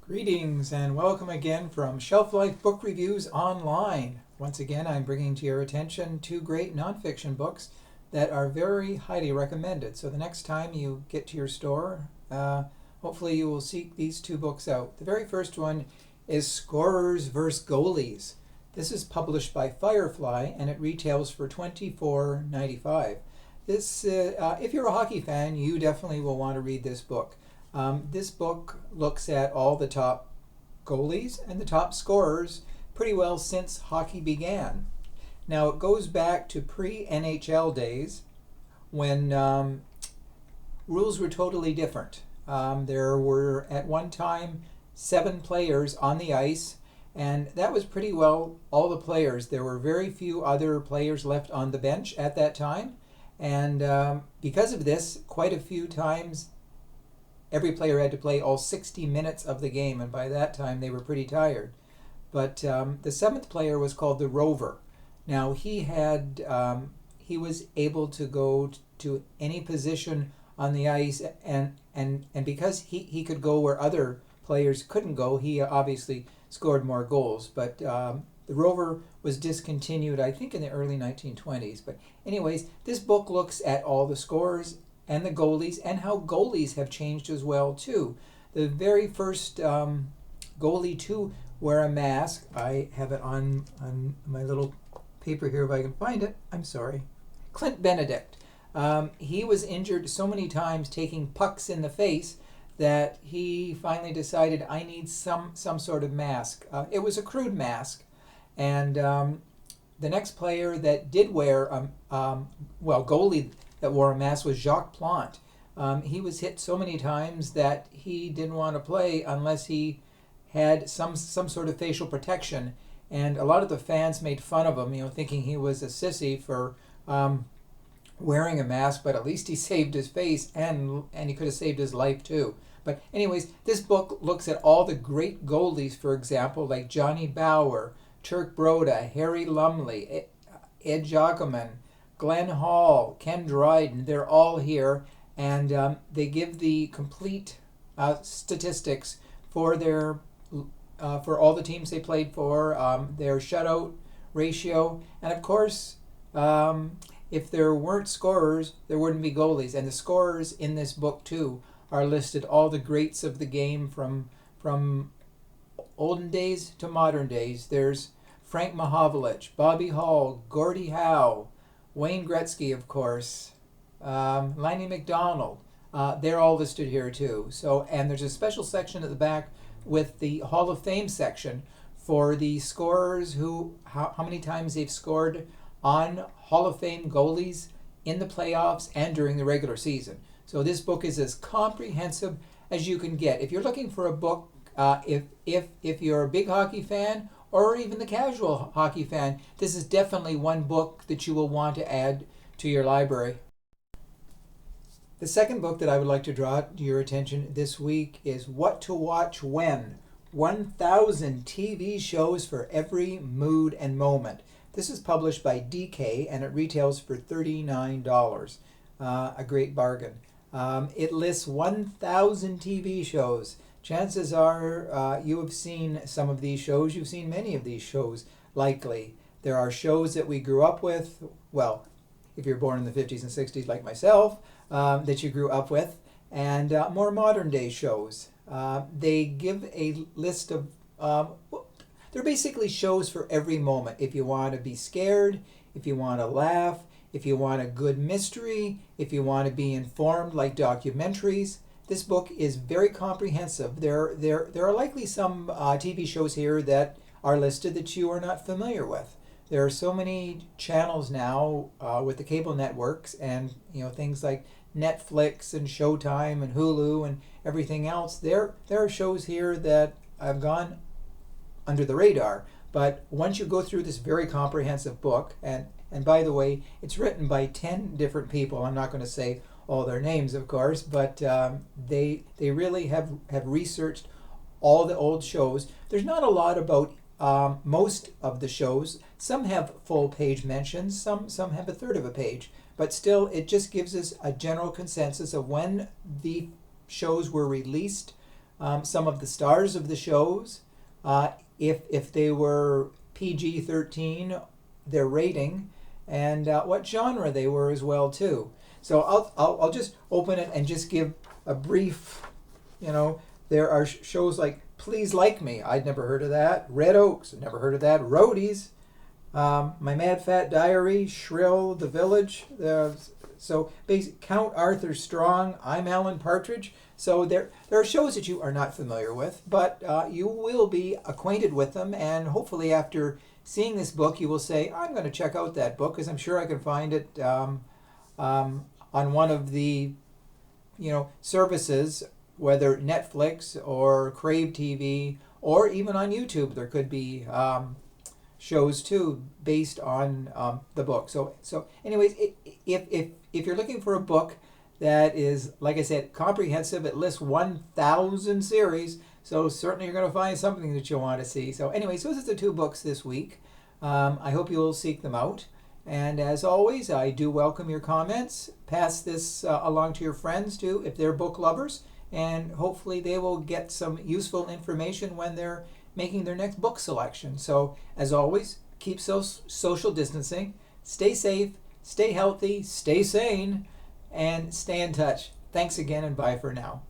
Greetings and welcome again from Shelf Life Book Reviews Online. Once again, I'm bringing to your attention two great nonfiction books that are very highly recommended. So the next time you get to your store, hopefully you will seek these two books out. The very first one is Scorers vs. Goalies. This is published by Firefly and it retails for $24.95. If you're a hockey fan, you definitely will want to read this book. This book looks at all the top goalies and the top scorers pretty well since hockey began. Now it goes back to pre-NHL days when rules were totally different. There were at one time 7 players on the ice, and that was pretty well all the players. There were very few other players left on the bench at that time, and because of this, quite a few times every player had to play all 60 minutes of the game, and by that time they were pretty tired. But the 7th player was called the Rover. Now he was able to go to any position on the ice, and because he could go where other players couldn't go, he obviously scored more goals. But the Rover was discontinued, I think, in the early 1920s. But anyways, this book looks at all the scorers and the goalies, and how goalies have changed as well too. The very first goalie to wear a mask, I have it on my little paper here if I can find it. I'm sorry. Clint Benedict. He was injured so many times taking pucks in the face that he finally decided, I need some sort of mask. It was a crude mask, and the next player that did wear goalie that wore a mask was Jacques Plante. He was hit so many times that he didn't want to play unless he had some sort of facial protection, and a lot of the fans made fun of him, thinking he was a sissy for wearing a mask, but at least he saved his face, and he could have saved his life too. But anyways, this book looks at all the great goalies, for example, like Johnny Bower, Turk Broda, Harry Lumley, Ed Giacomin, Glenn Hall, Ken Dryden. They're all here, and they give the complete statistics for for all the teams they played for, their shutout ratio, and of course, if there weren't scorers, there wouldn't be goalies. And the scorers in this book too are listed, all the greats of the game from olden days to modern days. There's Frank Mahovlich, Bobby Hall, Gordie Howe, Wayne Gretzky, of course, Lanny McDonald. They're all listed here too. So, and there's a special section at the back with the Hall of Fame section for the scorers how many times they've scored on Hall of Fame goalies in the playoffs and during the regular season. So this book is as comprehensive as you can get. If you're looking for a book, if you're a big hockey fan, or even the casual hockey fan, this is definitely one book that you will want to add to your library. The second book that I would like to draw to your attention this week is What to Watch When: 1,000 TV Shows for Every Mood and Moment. This is published by DK and it retails for $39. A great bargain. It lists 1,000 TV shows. Chances are you have seen some of these shows. You've seen many of these shows, likely. There are shows that we grew up with, well, if you're born in the 50s and 60s like myself, that you grew up with, and more modern day shows. They give a list of, they're basically shows for every moment. If you want to be scared, if you want to laugh, if you want a good mystery, if you want to be informed like documentaries. This book is very comprehensive. There are likely some TV shows here that are listed that you are not familiar with. There are so many channels now with the cable networks, and things like Netflix and Showtime and Hulu and everything else. There are shows here that have gone under the radar. But once you go through this very comprehensive book, and by the way, it's written by 10 different people. I'm not going to say all their names, of course, but they really have researched all the old shows. There's not a lot about most of the shows. Some have full page mentions, some have a third of a page, but still it just gives us a general consensus of when the shows were released, some of the stars of the shows, if they were PG-13, their rating, and what genre they were as well too. So I'll just open it and just give a brief. There are shows like Please Like Me. I'd never heard of that. Red Oaks. I'd never heard of that. Roadies. My Mad Fat Diary. Shrill. The Village. So Count Arthur Strong. I'm Alan Partridge. So there are shows that you are not familiar with, but you will be acquainted with them, and hopefully after seeing this book, you will say, I'm going to check out that book, because I'm sure I can find it on one of the services, whether Netflix or Crave TV, or even on YouTube. There could be shows too based on the book. So anyways, if you're looking for a book that is, like I said, comprehensive, it lists 1,000 series, so certainly you're going to find something that you'll want to see. So anyways, those are the 2 books this week. I hope you will seek them out. And as always, I do welcome your comments. Pass this along to your friends too, if they're book lovers, and hopefully they will get some useful information when they're making their next book selection. So as always, keep social distancing, stay safe, stay healthy, stay sane, and stay in touch. Thanks again, and bye for now.